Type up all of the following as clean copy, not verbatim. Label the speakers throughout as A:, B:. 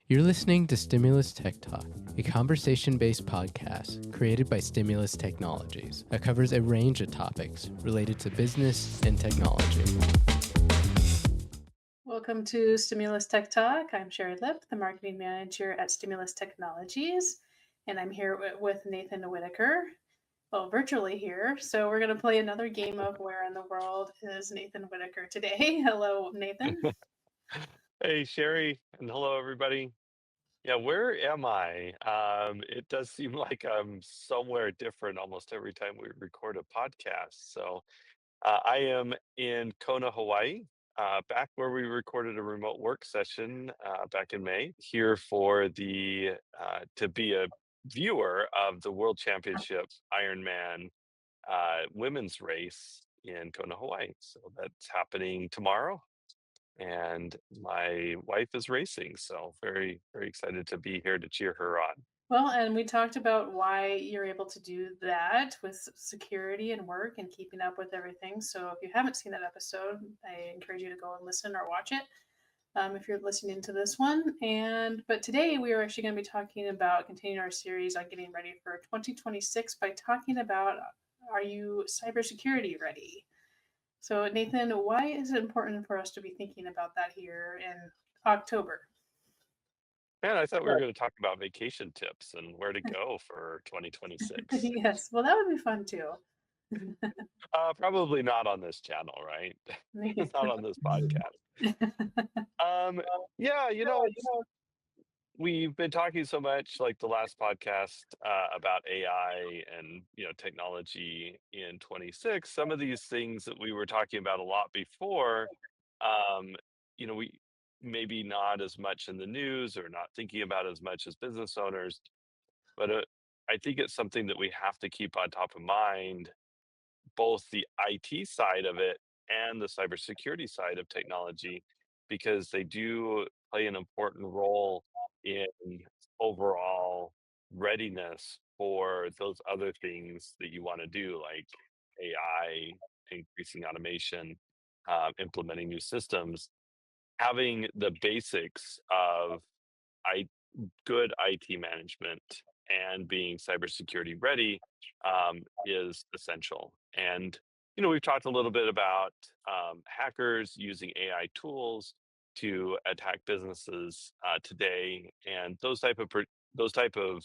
A: You're listening to Stimulus Tech Talk, a conversation-based podcast created by Stimulus Technologies that covers a range of topics related to business and technology.
B: Welcome to Stimulus Tech Talk. I'm Sherry Lip, the marketing manager at Stimulus Technologies, and I'm here with Nathan Whittacre, well, virtually here. So we're going to play another game of Where in the World is Nathan Whittacre today. Hello, Nathan.
C: Hey, Sherry, and hello, everybody. Yeah, where am I? It does seem like I'm somewhere different almost every time we record a podcast. So I am in Kona, Hawaii, back where we recorded a remote work session back in May, here for the to be a viewer of the World Championship Ironman women's race in Kona, Hawaii. So that's happening tomorrow and my wife is racing, so very, very excited to be here to cheer her on.
B: Well, and we talked about why you're able to do that with security and work and keeping up with everything. So if you haven't seen that episode, I encourage you to go and listen or watch it. If you're listening to this one. But today we are actually going to be talking about continuing our series on getting ready for 2026 by talking about, are you cybersecurity ready? So Nathan, why is it important for us to be thinking about that here in October?
C: Man, I thought we were going to talk about vacation tips and where to go for 2026.
B: Yes, well, that would be fun too.
C: Probably not on this channel, right? Not on this podcast. Um, yeah, we've been talking so much, like the last podcast, about AI and technology in 26. Some of these things that we were talking about a lot before, we maybe not as much in the news or not thinking about as much as business owners, but I think it's something that we have to keep on top of mind, both the IT side of it and the cybersecurity side of technology, because they do play an important role in overall readiness for those other things that you want to do, like AI, increasing automation, implementing new systems. Having the basics of I, good IT management and being cybersecurity ready is essential. And we've talked a little bit about hackers using AI tools to attack businesses today, and those type of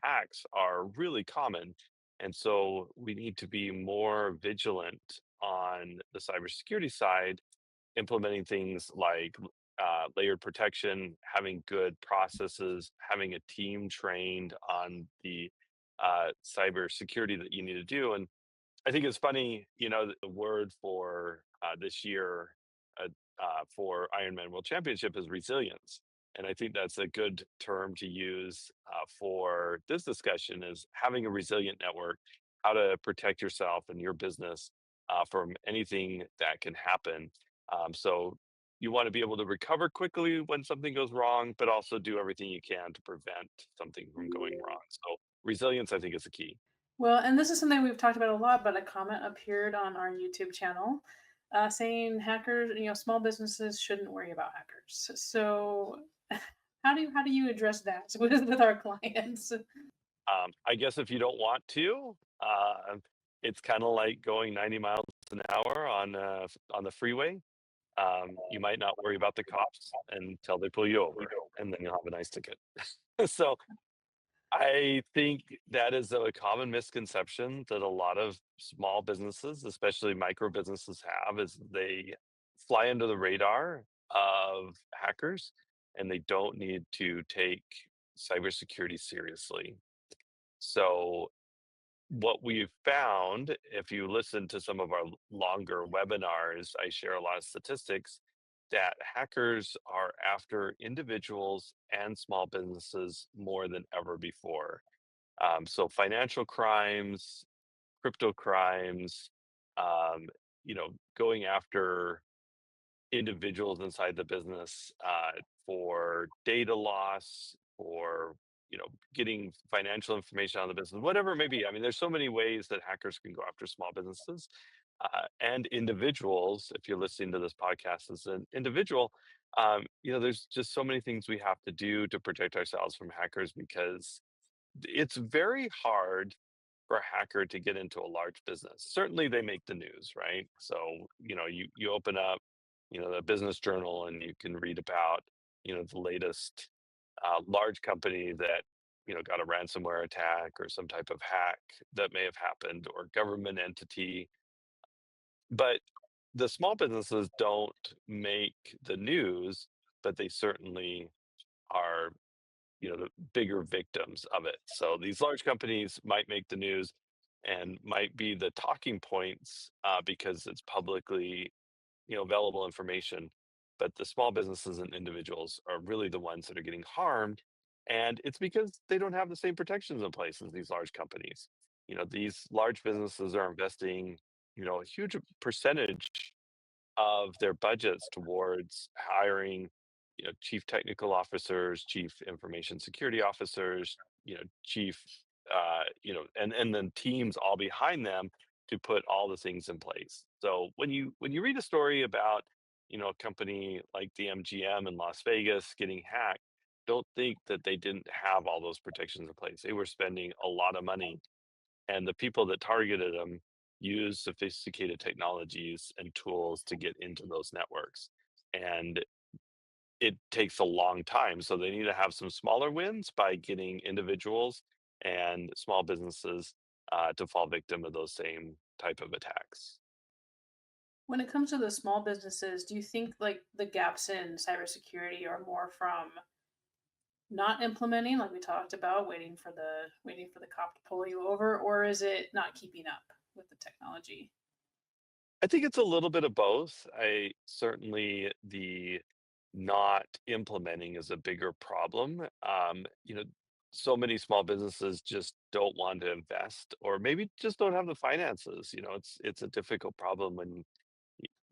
C: hacks are really common. And so we need to be more vigilant on the cybersecurity side, implementing things like layered protection, having good processes, having a team trained on the cybersecurity that you need to do. And I think it's funny, that the word for this year for Ironman World Championship is resilience. And I think that's a good term to use for this discussion, is having a resilient network, how to protect yourself and your business from anything that can happen. So you want to be able to recover quickly when something goes wrong, but also do everything you can to prevent something from going wrong. So resilience, I think, is the key.
B: Well, and this is something we've talked about a lot, but a comment appeared on our YouTube channel saying hackers, small businesses shouldn't worry about hackers. So how do you address that with our clients?
C: I guess if you don't want to, it's kind of like going 90 miles an hour on the freeway. You might not worry about the cops until they pull you over, and then you'll have a nice ticket. So I think that is a common misconception that a lot of small businesses, especially micro businesses, have, is they fly under the radar of hackers and they don't need to take cybersecurity seriously. So what we've found, if you listen to some of our longer webinars, I share a lot of statistics that hackers are after individuals and small businesses more than ever before. So financial crimes, crypto crimes, um, going after individuals inside the business for data loss, for getting financial information on the business, whatever it may be. I mean, there's so many ways that hackers can go after small businesses and individuals. If you're listening to this podcast as an individual, There's just so many things we have to do to protect ourselves from hackers because it's very hard for a hacker to get into a large business. Certainly they make the news, right? So, you open up, the business journal and you can read about, the latest large company that, got a ransomware attack or some type of hack that may have happened or government entity. But the small businesses don't make the news, but they certainly are the bigger victims of it. So these large companies might make the news and might be the talking points because it's publicly available information. But the small businesses and individuals are really the ones that are getting harmed, and it's because they don't have the same protections in place as these large companies. These large businesses are investing a huge percentage of their budgets towards hiring, chief technical officers, chief information security officers, chief, and then teams all behind them to put all the things in place. So when you read a story about, a company like the MGM in Las Vegas getting hacked, don't think that they didn't have all those protections in place. They were spending a lot of money, and the people that targeted them use sophisticated technologies and tools to get into those networks. And it takes a long time. So they need to have some smaller wins by getting individuals and small businesses to fall victim of those same type of attacks.
B: When it comes to the small businesses, do you think like the gaps in cybersecurity are more from not implementing, like we talked about, waiting for the cop to pull you over, or is it not keeping up with the technology?
C: I think it's a little bit of both. I certainly the not implementing is a bigger problem. So many small businesses just don't want to invest, or maybe just don't have the finances. It's a difficult problem when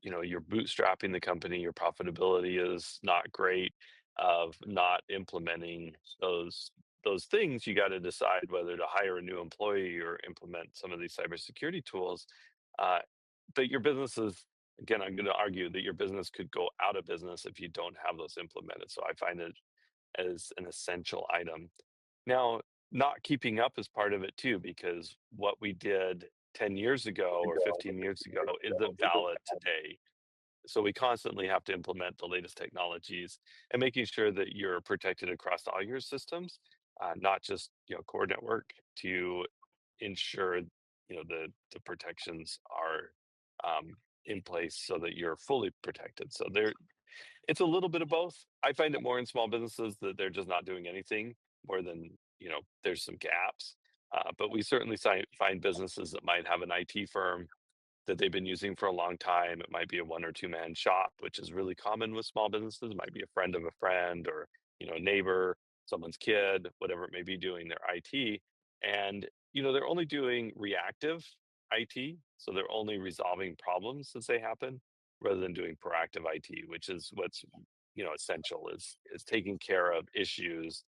C: you're bootstrapping the company, your profitability is not great, of not implementing those things. You got to decide whether to hire a new employee or implement some of these cybersecurity tools. Uh, but your business is, again, I'm going to argue that your business could go out of business if you don't have those implemented. So I find it as an essential item. Now, not keeping up is part of it too, because what we did 10 years ago or 15 years ago isn't valid today. So we constantly have to implement the latest technologies and making sure that you're protected across all your systems, not just core network, to ensure the protections are in place so that you're fully protected. So it's a little bit of both. I find it more in small businesses that they're just not doing anything more than there's some gaps. But we certainly find businesses that might have an IT firm that they've been using for a long time. It might be a one or two man shop, which is really common with small businesses. It might be a friend of a friend or, a neighbor, someone's kid, whatever it may be doing their IT. And, they're only doing reactive IT. So they're only resolving problems as they happen rather than doing proactive IT, which is what's, essential is taking care of issues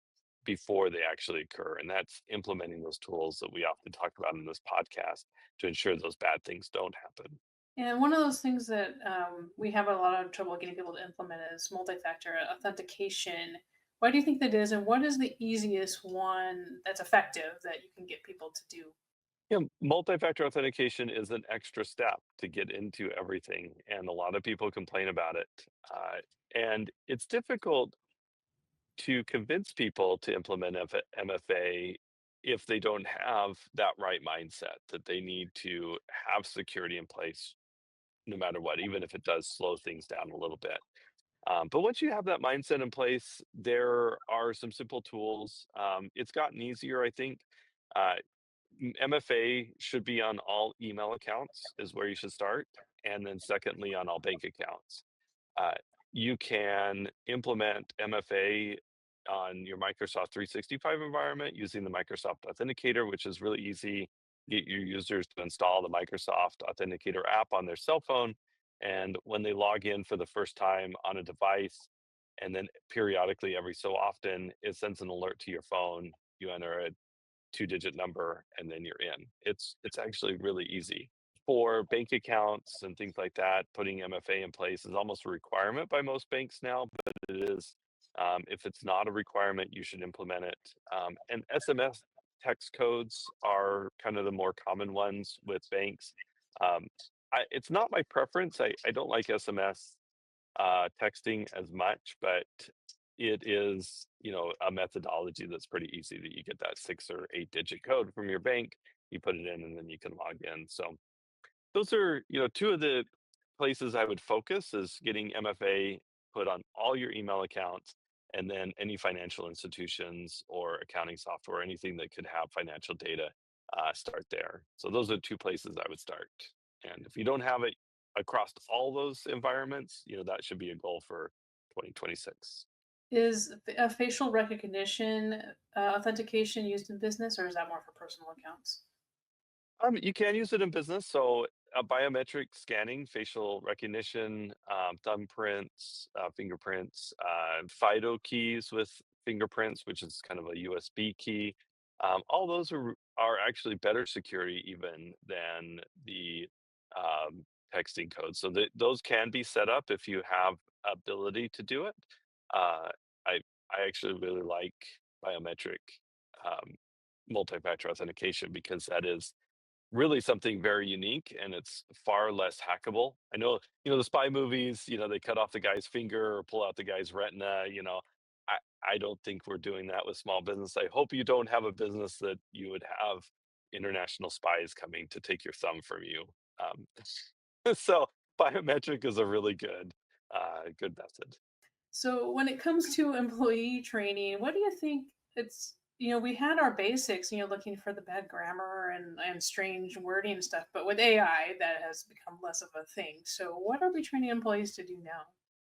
C: before they actually occur. And that's implementing those tools that we often talk about in this podcast to ensure those bad things don't happen.
B: And one of those things that we have a lot of trouble getting people to implement is multi-factor authentication. Why do you think that is, and what is the easiest one that's effective that you can get people to do?
C: Multi-factor authentication is an extra step to get into everything, and a lot of people complain about it. And it's difficult to convince people to implement MFA if they don't have that right mindset that they need to have security in place no matter what, even if it does slow things down a little bit. But once you have that mindset in place, there are some simple tools. It's gotten easier, I think. Uh, MFA should be on all email accounts, is where you should start. And then, secondly, on all bank accounts. Uh, you can implement MFA on your Microsoft 365 environment using the Microsoft Authenticator, which is really easy. Get your users to install the Microsoft Authenticator app on their cell phone. And when they log in for the first time on a device, and then periodically every so often, it sends an alert to your phone. You enter a two-digit number, and then you're in. It's actually really easy. for bank accounts and things like that, putting MFA in place is almost a requirement by most banks now, but it is, if it's not a requirement, you should implement it. And SMS text codes are kind of the more common ones with banks. Um, it's not my preference. I don't like SMS texting as much, but it is, a methodology that's pretty easy that you get that 6 or 8 digit code from your bank, you put it in, and then you can log in. So those are, two of the places I would focus is getting MFA put on all your email accounts, and then any financial institutions or accounting software, anything that could have financial data, start there. So those are 2 places I would start. And if you don't have it across all those environments, that should be a goal for 2026.
B: Is facial recognition authentication used in business, or is that more for personal accounts?
C: You can use it in business. So, biometric scanning, facial recognition, thumbprints, fingerprints, FIDO keys with fingerprints, which is kind of a USB key. All those are actually better security even than the texting code. So those can be set up if you have ability to do it. Uh, I actually really like biometric um, multi-factor authentication because that is really something very unique and it's far less hackable. I know, the spy movies, they cut off the guy's finger or pull out the guy's retina, I I don't think we're doing that with small business. I hope you don't have a business that you would have international spies coming to take your thumb from you. Um, so biometric is a really good method.
B: So when it comes to employee training, what do you think it's, we had our basics, looking for the bad grammar and strange wording and stuff, but with AI, that has become less of a thing. So what are we training employees to do now?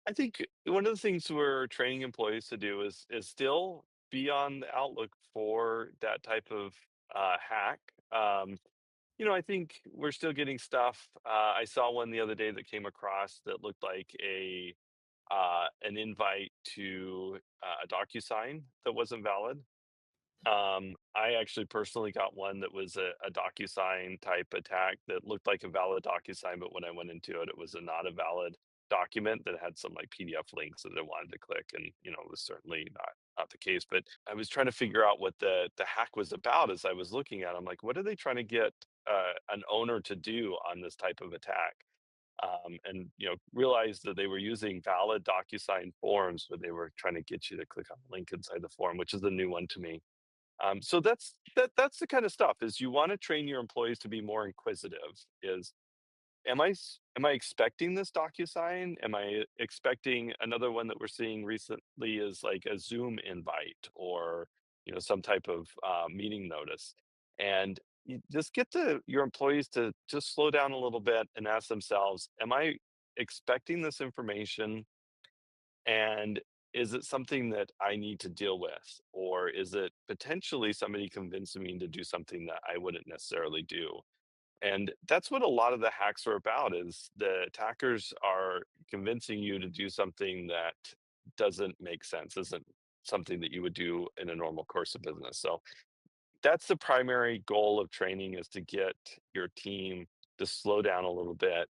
C: I think one of the things we're training employees to do is still be on the outlook for that type of hack. I think we're still getting stuff. I saw one the other day that came across that looked like an invite to a DocuSign that wasn't valid. I actually personally got one that was a DocuSign type attack that looked like a valid DocuSign, but when I went into it, it was not a valid document that had some like PDF links that I wanted to click, and it was certainly not the case. But I was trying to figure out what the hack was about as I was looking at. I'm like, what are they trying to get an owner to do on this type of attack? And realized that they were using valid DocuSign forms, but they were trying to get you to click on the link inside the form, which is a new one to me. So that's the kind of stuff is you want to train your employees to be more inquisitive. Is am I expecting this DocuSign? Am I expecting another one that we're seeing recently is like a Zoom invite or some type of meeting notice? And you just get your employees to just slow down a little bit and ask themselves, am I expecting this information? And is it something that I need to deal with? Or is it potentially somebody convincing me to do something that I wouldn't necessarily do? And that's what a lot of the hacks are about is the attackers are convincing you to do something that doesn't make sense, isn't something that you would do in a normal course of business. So that's the primary goal of training is to get your team to slow down a little bit,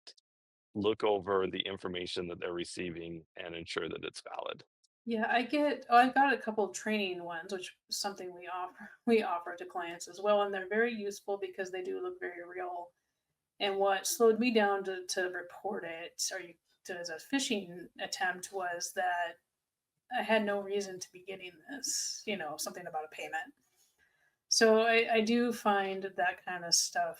C: look over the information that they're receiving and ensure that it's valid.
B: Yeah, I've got a couple of training ones, which is something we offer to clients as well, and they're very useful because they do look very real. And what slowed me down to report it or as a phishing attempt was that I had no reason to be getting this, something about a payment. So I do find that kind of stuff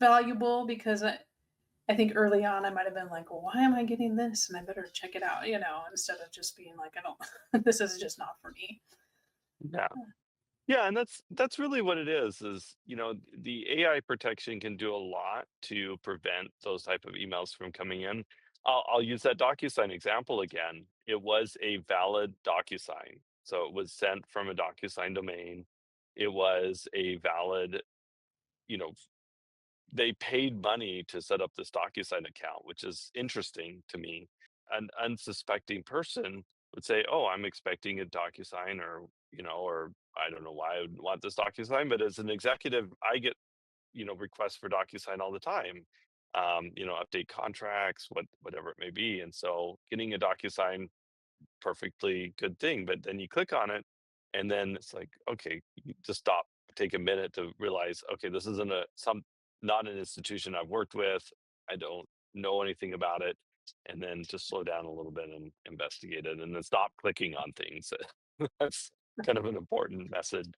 B: valuable because I think early on I might have been like, well, why am I getting this? And I better check it out, instead of just being like, I don't, this is just not for me.
C: Yeah. Yeah, and that's really what it is, the AI protection can do a lot to prevent those type of emails from coming in. I'll use that DocuSign example again. It was a valid DocuSign. So it was sent from a DocuSign domain. It was a valid, you know, they paid money to set up this DocuSign account, which is interesting to me. An unsuspecting person would say, "Oh, I'm expecting a DocuSign," or I don't know why I would want this DocuSign, but as an executive, I get requests for DocuSign all the time. Update contracts, whatever it may be. And so getting a DocuSign, perfectly good thing. But then you click on it, and then it's like, okay, you just stop, take a minute to realize, okay, this isn't not an institution I've worked with. I don't know anything about it. And then just slow down a little bit and investigate it, and then stop clicking on things. That's kind of an important message.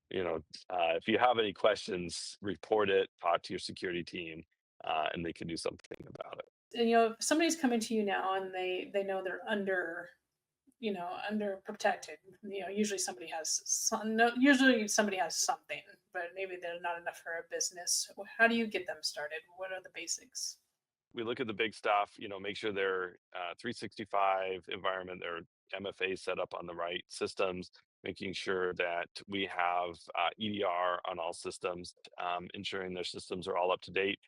C: If you have any questions, report it, talk to your security team, and they can do something about it.
B: And if somebody's coming to you now and they know they're under protected. Usually somebody has usually somebody has something, but maybe they're not enough for a business. How do you get them started? What are the basics?
C: We look at the big stuff, make sure their 365 environment, their MFA set up on the right systems, making sure that we have EDR on all systems, ensuring their systems are all up to date.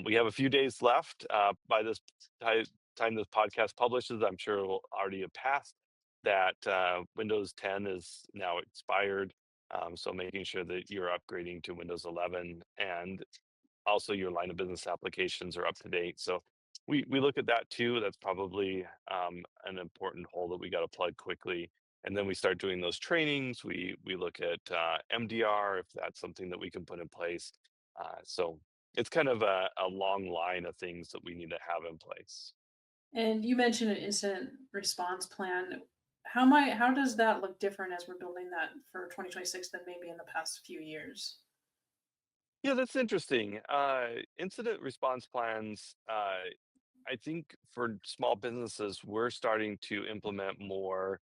C: We have a few days left by this time this podcast publishes. I'm sure it will already have passed that Windows 10 is now expired. So making sure that you're upgrading to Windows 11 and also your line of business applications are up to date. So we look at that too. That's probably an important hole that we got to plug quickly. And then we start doing those trainings. We look at MDR, if that's something that we can put in place. So it's kind of a long line of things that we need to have in place.
B: And you mentioned an incident response plan. How does that look different as we're building that for 2026 than maybe in the past few years?
C: Yeah, that's interesting. Incident response plans, I think for small businesses, we're starting to implement more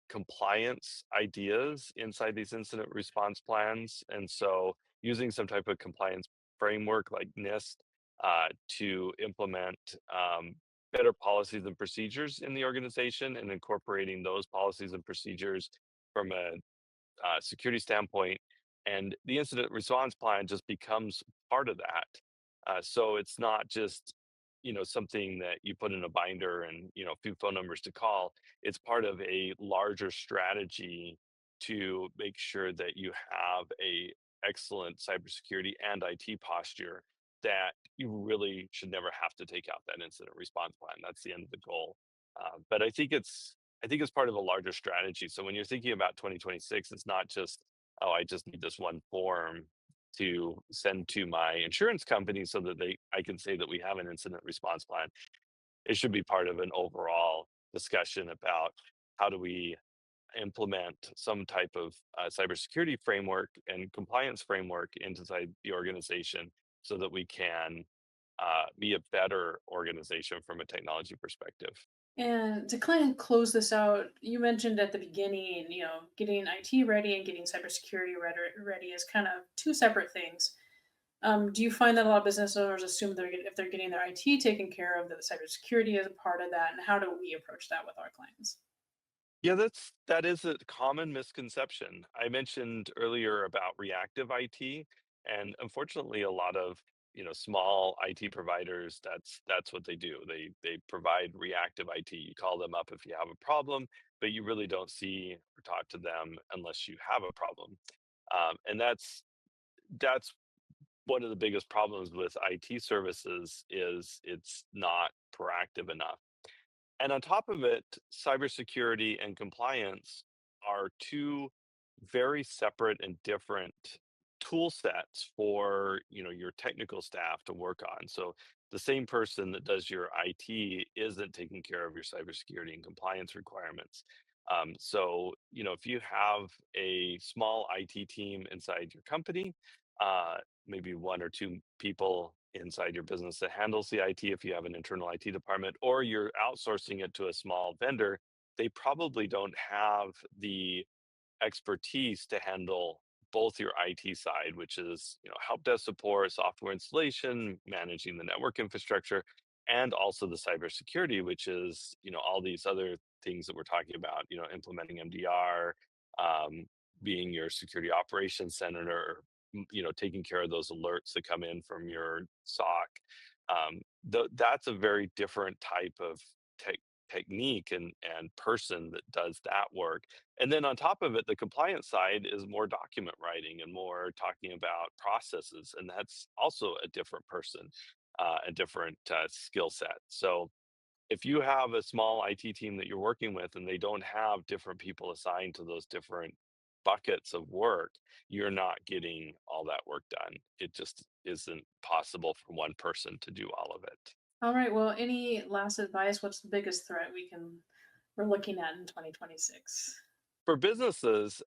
C: compliance ideas inside these incident response plans. And so using some type of compliance framework like NIST to implement better policies and procedures in the organization, and incorporating those policies and procedures from a security standpoint, and the incident response plan just becomes part of that. So it's not just something that you put in a binder and a few phone numbers to call. It's part of a larger strategy to make sure that you have a excellent cybersecurity and IT posture, that you really should never have to take out that incident response plan. That's the end of the goal. But I think it's part of a larger strategy. So when you're thinking about 2026, it's not just, oh, I just need this one form to send to my insurance company so that I can say that we have an incident response plan. It should be part of an overall discussion about how do we implement some type of cybersecurity framework and compliance framework inside the organization, so that we can be a better organization from a technology perspective.
B: And to kind of close this out, you mentioned at the beginning, getting IT ready and getting cybersecurity ready is kind of two separate things. Do you find that a lot of business owners assume if they're getting their IT taken care of, that the cybersecurity is a part of that? And how do we approach that with our clients?
C: Yeah, that is a common misconception. I mentioned earlier about reactive IT, and unfortunately, a lot of small IT providers, that's what they do. They provide reactive IT. You call them up if you have a problem, but you really don't see or talk to them unless you have a problem. And that's one of the biggest problems with IT services, is it's not proactive enough. And on top of it, cybersecurity and compliance are two very separate and different tool sets for your technical staff to work on. So the same person that does your IT isn't taking care of your cybersecurity and compliance requirements. So if you have a small IT team inside your company, uh, maybe one or two people inside your business that handles the IT, if you have an internal IT department, or you're outsourcing it to a small vendor, they probably don't have the expertise to handle both your IT side, which is help desk support, software installation, managing the network infrastructure, and also the cybersecurity, which is all these other things that we're talking about. Implementing MDR, um, being your security operations center, taking care of those alerts that come in from your SOC. That's a very different type of tech technique and person that does that work. And then on top of it, the compliance side is more document writing and more talking about processes, and that's also a different person, a different skill set. So if you have a small IT team that you're working with and they don't have different people assigned to those different buckets of work, you're not getting all that work done. It just isn't possible for one person to do all of it.
B: All right. Well, any last advice? What's the biggest threat we're looking at in 2026?
C: For businesses,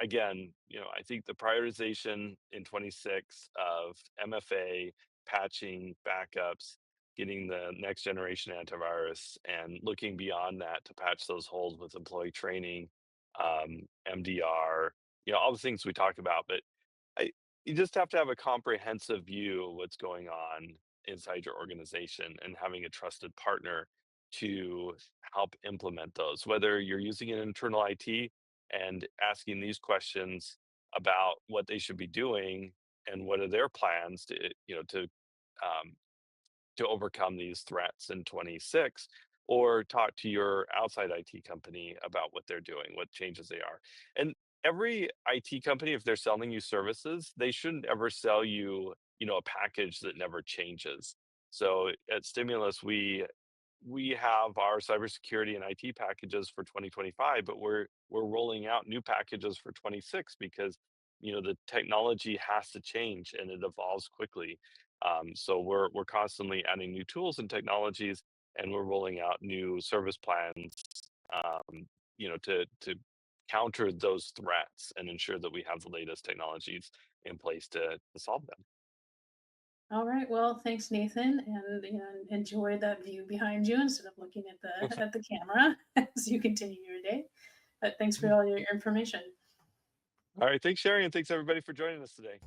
C: again, I think the prioritization in 26 of MFA, patching, backups, getting the next generation antivirus, and looking beyond that to patch those holes with employee training, MDR, all the things we talked about. But I, you just have to have a comprehensive view of what's going on inside your organization and having a trusted partner to help implement those, whether you're using an internal IT and asking these questions about what they should be doing and what are their plans to, um, to overcome these threats in 26, or talk to your outside IT company about what they're doing, what changes they are. And every IT company, if they're selling you services, they shouldn't ever sell you, a package that never changes. So at Stimulus, we have our cybersecurity and IT packages for 2025, but we're rolling out new packages for 26 because the technology has to change and it evolves quickly. So we're constantly adding new tools and technologies, and we're rolling out new service plans, to counter those threats and ensure that we have the latest technologies in place to solve them.
B: All right. Well, thanks, Nathan, and enjoy that view behind you instead of looking at the camera as you continue your day. But thanks for all your information.
C: All right, thanks, Sherry, and thanks everybody for joining us today.